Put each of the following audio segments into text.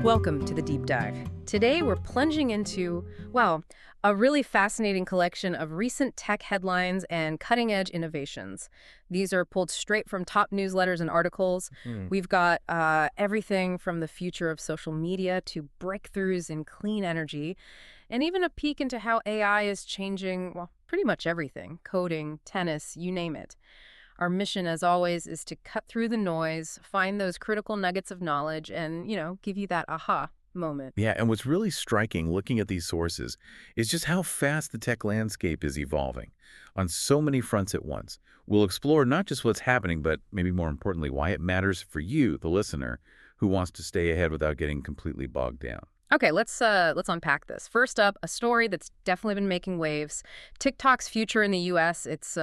Welcome to the Deep Dive. Today we're plunging into, well, a really fascinating collection of recent tech headlines and cutting-edge innovations. These are pulled straight from top newsletters and articles. We've got everything from the future of social media to breakthroughs in clean energy, and even a peek into how AI is changing, well, pretty much everything: coding, tennis, you name it. Our mission, as always, is to cut through the noise, find those critical nuggets of knowledge, and, give you that aha moment. Yeah, and what's really striking looking at these sources is just how fast the tech landscape is evolving on so many fronts at once. We'll explore not just what's happening, but maybe more importantly, why it matters for you, the listener, who wants to stay ahead without getting completely bogged down. Okay, let's unpack this. First up, a story that's definitely been making waves. TikTok's future in the U.S., it's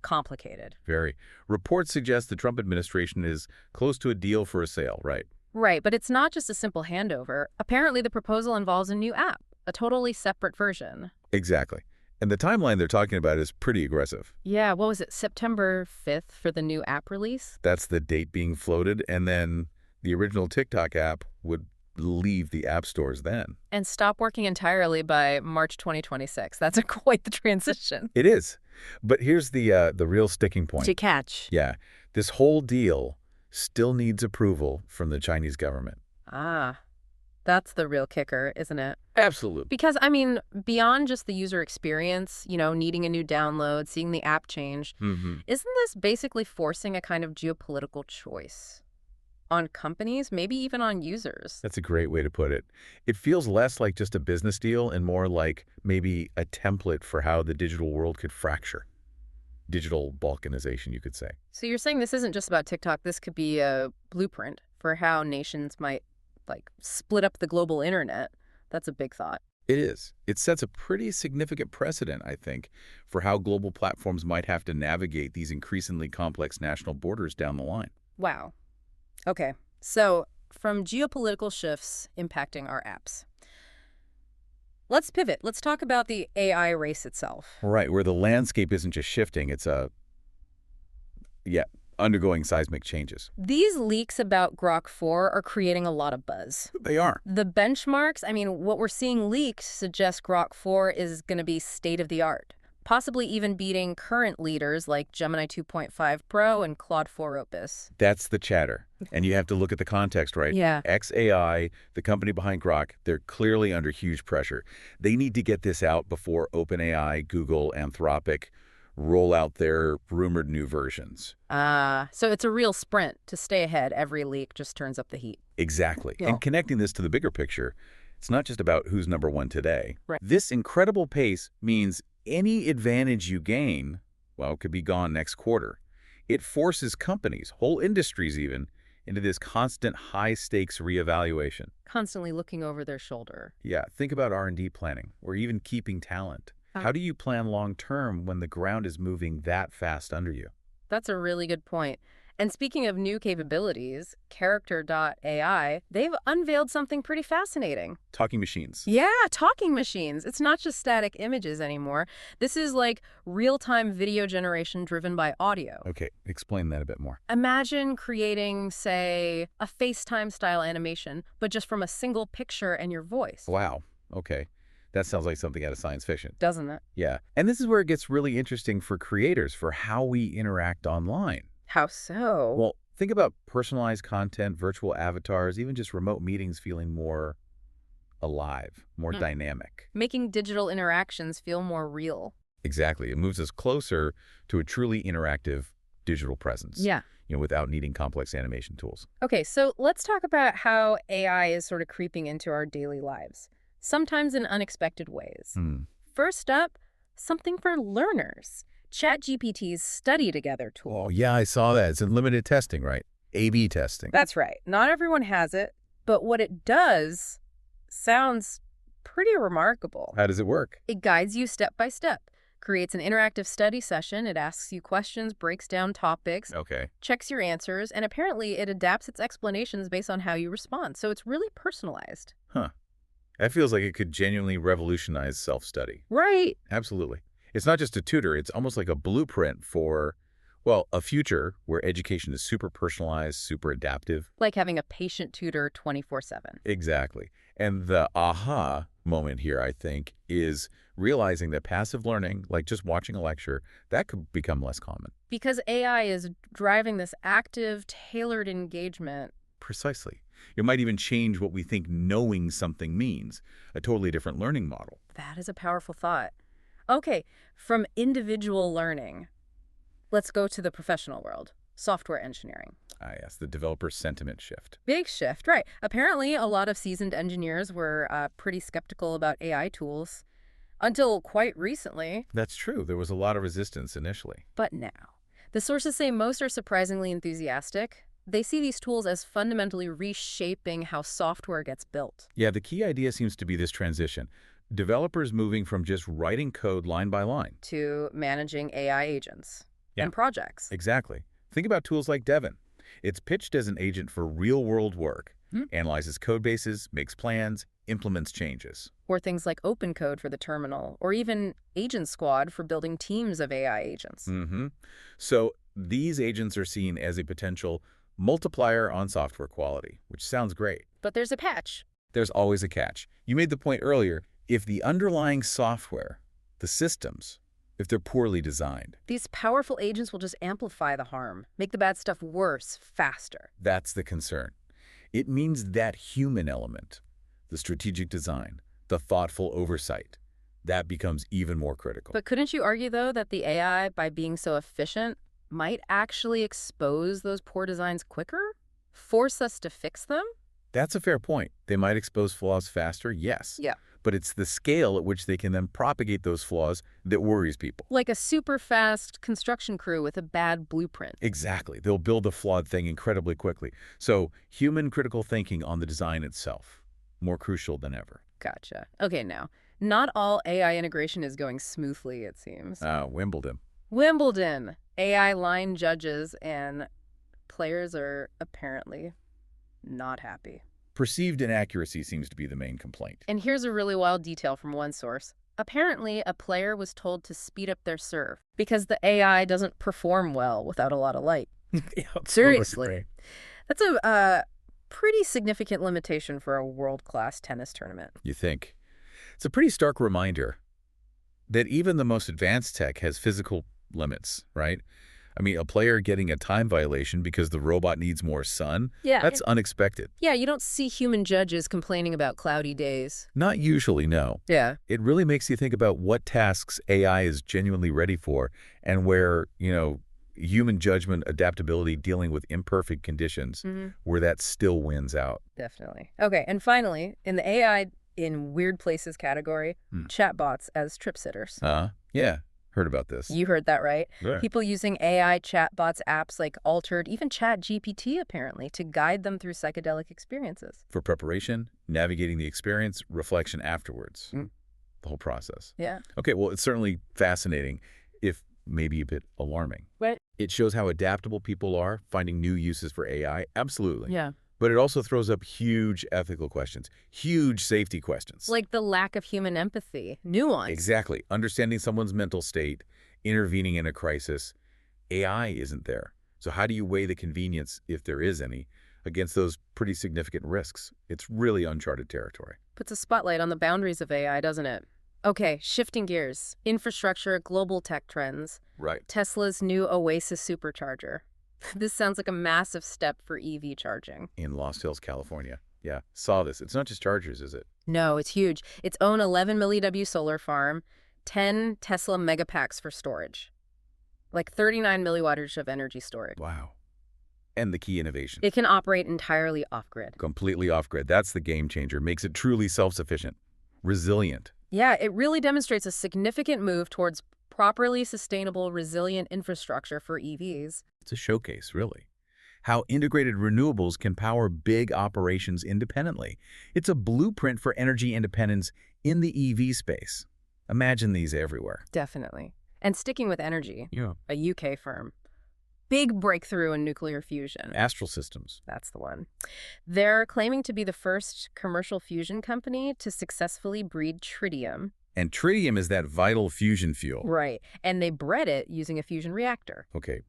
complicated. Very. Reports suggest the Trump administration is close to a deal for a sale, right? Right, but it's not just a simple handover. Apparently, the proposal involves a new app, a totally separate version. Exactly. And the timeline they're talking about is pretty aggressive. Yeah, what was it, September 5th for the new app release? That's the date being floated, and then the original TikTok app would leave the app stores then. And stop working entirely by March 2026. That's quite the transition. It is. But here's the real sticking point. To catch. Yeah. This whole deal still needs approval from the Chinese government. Ah, that's the real kicker, isn't it? Absolutely. Because, beyond just the user experience, needing a new download, seeing the app change, isn't this basically forcing a kind of geopolitical choice on companies, maybe even on users? That's a great way to put it. It feels less like just a business deal and more like maybe a template for how the digital world could fracture. Digital balkanization, you could say. So you're saying this isn't just about TikTok. This could be a blueprint for how nations might, split up the global internet. That's a big thought. It is. It sets a pretty significant precedent, I think, for how global platforms might have to navigate these increasingly complex national borders down the line. Wow. Okay, so from geopolitical shifts impacting our apps, let's pivot. Let's talk about the AI race itself. Right, where the landscape isn't just shifting, it's undergoing seismic changes. These leaks about Grok 4 are creating a lot of buzz. They are. The benchmarks, what we're seeing leaked suggests Grok 4 is going to be state-of-the-art, possibly even beating current leaders like Gemini 2.5 Pro and Claude 4 Opus. That's the chatter. And you have to look at the context, right? Yeah. xAI, the company behind Grok, they're clearly under huge pressure. They need to get this out before OpenAI, Google, Anthropic roll out their rumored new versions. So it's a real sprint to stay ahead. Every leak just turns up the heat. Exactly. Yeah. And connecting this to the bigger picture, it's not just about who's number one today. Right. This incredible pace means any advantage you gain, could be gone next quarter. It forces companies, whole industries even, into this constant high-stakes reevaluation. Constantly looking over their shoulder. Yeah, think about R&D planning, or even keeping talent. How do you plan long-term when the ground is moving that fast under you? That's a really good point. And speaking of new capabilities, Character.ai, they've unveiled something pretty fascinating. Talking machines. Yeah, talking machines. It's not just static images anymore. This is like real-time video generation driven by audio. Okay, explain that a bit more. Imagine creating, say, a FaceTime-style animation, but just from a single picture and your voice. Wow, okay. That sounds like something out of science fiction. Doesn't it? Yeah, and this is where it gets really interesting for creators, for how we interact online. How so? Well, think about personalized content, virtual avatars, even just remote meetings feeling more alive, more dynamic. Making digital interactions feel more real. Exactly. It moves us closer to a truly interactive digital presence. Yeah. Without needing complex animation tools. Okay, so let's talk about how AI is sort of creeping into our daily lives, sometimes in unexpected ways. First up, something for learners. ChatGPT's Study Together tool. Oh, yeah, I saw that. It's in limited testing, right? A/B testing. That's right. Not everyone has it, but what it does sounds pretty remarkable. How does it work? It guides you step by step, creates an interactive study session, it asks you questions, breaks down topics, checks your answers, and apparently it adapts its explanations based on how you respond. So it's really personalized. Huh. That feels like it could genuinely revolutionize self-study. Right. Absolutely. It's not just a tutor. It's almost like a blueprint for Well, a future where education is super personalized, super adaptive. Like having a patient tutor 24/7. Exactly. And the aha moment here, I think, is realizing that passive learning, like just watching a lecture, that could become less common. Because AI is driving this active, tailored engagement. Precisely. It might even change what we think knowing something means, a totally different learning model. That is a powerful thought. Okay, from individual learning, let's go to the professional world, software engineering. Ah, yes, the developer sentiment shift. Big shift, right. Apparently, a lot of seasoned engineers were pretty skeptical about AI tools until quite recently. That's true. There was a lot of resistance initially. But now, the sources say most are surprisingly enthusiastic. They see these tools as fundamentally reshaping how software gets built. Yeah, the key idea seems to be this transition. Developers moving from just writing code line by line. To managing AI agents Yeah. and projects. Exactly. Think about tools like Devin. It's pitched as an agent for real-world work, Hmm. analyzes code bases, makes plans, implements changes. Or things like open code for the terminal, or even Agent Squad for building teams of AI agents. Mm-hmm. So these agents are seen as a potential multiplier on software quality, which sounds great. But there's a catch. There's always a catch. You made the point earlier, if the underlying software, the systems, if they're poorly designed, These powerful agents will just amplify the harm, make the bad stuff worse, faster. that's the concern. It means that human element, the strategic design, the thoughtful oversight, that becomes even more critical. But couldn't you argue, though, that the AI, by being so efficient, might actually expose those poor designs quicker? Force us to fix them? That's a fair point. They might expose flaws faster, yes. Yeah. But it's the scale at which they can then propagate those flaws that worries people. Like a super fast construction crew with a bad blueprint. Exactly. They'll build a flawed thing incredibly quickly. So human critical thinking on the design itself, more crucial than ever. Gotcha. Okay, now, not all AI integration is going smoothly, it seems. Wimbledon. Wimbledon. AI line judges and players are apparently not happy. Perceived inaccuracy seems to be the main complaint. And here's a really wild detail from one source. Apparently, a player was told to speed up their serve because the AI doesn't perform well without a lot of light. Seriously. That's a pretty significant limitation for a world-class tennis tournament. You think? It's a pretty stark reminder that even the most advanced tech has physical limits, right? I mean, a player getting a time violation because the robot needs more sun, Yeah. that's unexpected. Yeah, you don't see human judges complaining about cloudy days. Not usually, no. Yeah. It really makes you think about what tasks AI is genuinely ready for and where, human judgment, adaptability, dealing with imperfect conditions, where that still wins out. Definitely. Okay, and finally, in the AI in weird places category, chatbots as trip sitters. Yeah, heard about this. You heard that right. Yeah. People using AI chatbots apps like Altered, even ChatGPT apparently, to guide them through psychedelic experiences. For preparation, navigating the experience, reflection afterwards. The whole process. Yeah. Okay, well, it's certainly fascinating, if maybe a bit alarming. Right. It shows how adaptable people are, finding new uses for AI, absolutely. Yeah. But it also throws up huge ethical questions, huge safety questions. Like the lack of human empathy, nuance. Exactly. Understanding someone's mental state, intervening in a crisis. AI isn't there. So how do you weigh the convenience, if there is any, against those pretty significant risks? It's really uncharted territory. Puts a spotlight on the boundaries of AI, doesn't it? Okay, shifting gears. Infrastructure, global tech trends. Right. Tesla's new Oasis supercharger. This sounds like a massive step for EV charging. In Lost Hills, California. Yeah, saw this. It's not just chargers, is it? No, it's huge. Its own 11 milliW solar farm, 10 Tesla megapacks for storage. Like 39 milliwattage of energy storage. Wow. And the key innovation. It can operate entirely off-grid. Completely off-grid. That's the game changer. Makes it truly self-sufficient. Resilient. Yeah, it really demonstrates a significant move towards properly sustainable, resilient infrastructure for EVs. It's a showcase, really. How integrated renewables can power big operations independently. It's a blueprint for energy independence in the EV space. Imagine these everywhere. Definitely. And sticking with energy, Yeah. a UK firm. Big breakthrough in nuclear fusion. Astral Systems. That's the one. They're claiming to be the first commercial fusion company to successfully breed tritium. And tritium is that vital fusion fuel. Right. And they bred it using a fusion reactor. Okay,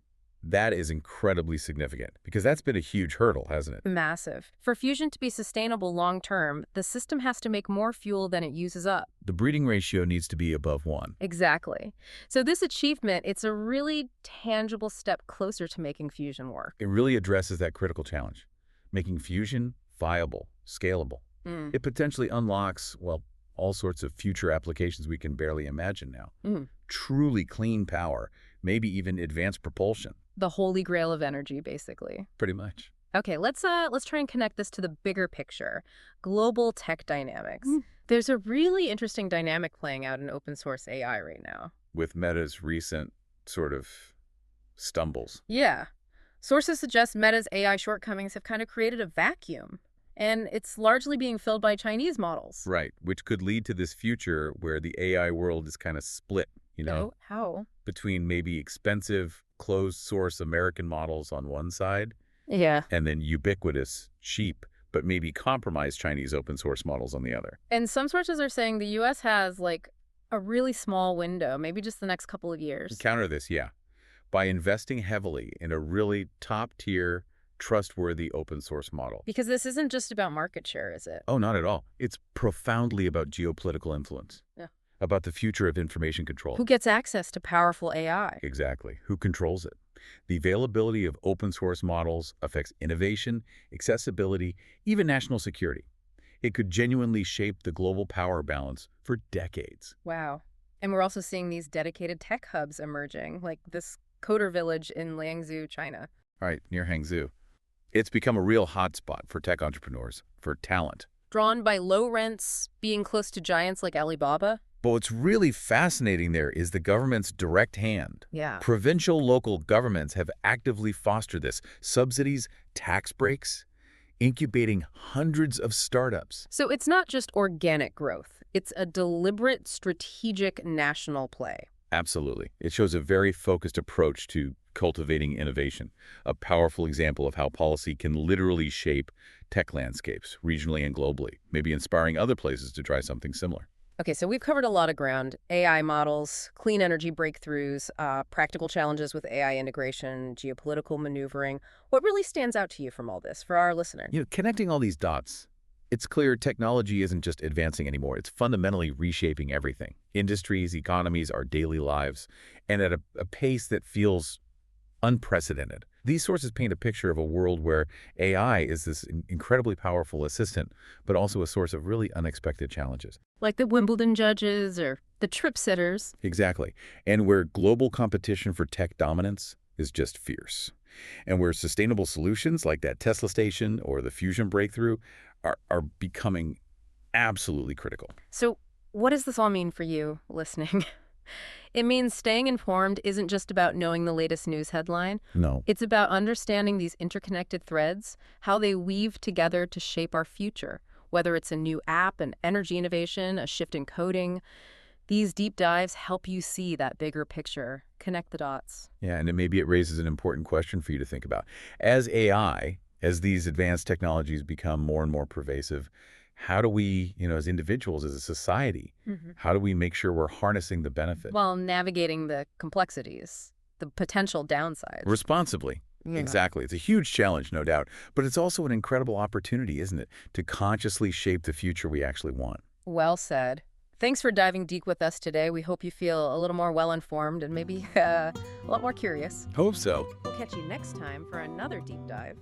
That is incredibly significant because that's been a huge hurdle, hasn't it? Massive. For fusion to be sustainable long term, the system has to make more fuel than it uses up. The breeding ratio needs to be above 1. Exactly. So this achievement, it's a really tangible step closer to making fusion work. It really addresses that critical challenge, making fusion viable, scalable. Mm. It potentially unlocks, well, all sorts of future applications we can barely imagine now. Truly clean power, maybe even advanced propulsion. The holy grail of energy, basically. Pretty much. Okay, let's try and connect this to the bigger picture, global tech dynamics. There's a really interesting dynamic playing out in open source AI right now. With Meta's recent sort of stumbles. Yeah. Sources suggest Meta's AI shortcomings have kind of created a vacuum, and it's largely being filled by Chinese models. Right, which could lead to this future where the AI world is kind of split, Oh, how? between maybe expensive, closed-source American models on one side Yeah. and then ubiquitous, cheap, but maybe compromised Chinese open-source models on the other. And some sources are saying the U.S. has, like, a really small window, maybe just the next couple of years. Counter this, yeah, by investing heavily in a really top-tier, trustworthy open-source model. Because this isn't just about market share, is it? Oh, not at all. It's profoundly about geopolitical influence. Yeah. About the future of information control. Who gets access to powerful AI? Exactly. Who controls it? The availability of open source models affects innovation, accessibility, even national security. It could genuinely shape the global power balance for decades. Wow. And we're also seeing these dedicated tech hubs emerging, like this coder village in Liangzhou, China. All right, near Hangzhou. It's become a real hotspot for tech entrepreneurs, for talent. Drawn by low rents, being close to giants like Alibaba. But what's really fascinating there is the government's direct hand. Yeah. Provincial local governments have actively fostered this. Subsidies, tax breaks, incubating hundreds of startups. So it's not just organic growth. It's a deliberate, strategic national play. Absolutely. It shows a very focused approach to cultivating innovation, a powerful example of how policy can literally shape tech landscapes, regionally and globally, maybe inspiring other places to try something similar. Okay, so we've covered a lot of ground. AI models, clean energy breakthroughs, practical challenges with AI integration, geopolitical maneuvering. What really stands out to you from all this for our listener? Connecting all these dots, it's clear technology isn't just advancing anymore. It's fundamentally reshaping everything. Industries, economies, our daily lives, and at a pace that feels unprecedented. These sources paint a picture of a world where AI is this incredibly powerful assistant, but also a source of really unexpected challenges. Like the Wimbledon judges or the trip sitters. Exactly. And where global competition for tech dominance is just fierce. And where sustainable solutions like that Tesla station or the fusion breakthrough are becoming absolutely critical. So what does this all mean for you listening? It means staying informed isn't just about knowing the latest news headline. No. It's about understanding these interconnected threads, how they weave together to shape our future, whether it's a new app, an energy innovation, a shift in coding. These deep dives help you see that bigger picture, connect the dots. Yeah, and maybe it raises an important question for you to think about. As these advanced technologies become more and more pervasive, how do we, as individuals, as a society, how do we make sure we're harnessing the benefit? While navigating the complexities, the potential downsides. Responsibly. Yeah. Exactly. It's a huge challenge, no doubt. But it's also an incredible opportunity, isn't it, to consciously shape the future we actually want. Well said. Thanks for diving deep with us today. We hope you feel a little more well-informed and maybe a lot more curious. Hope so. We'll catch you next time for another deep dive.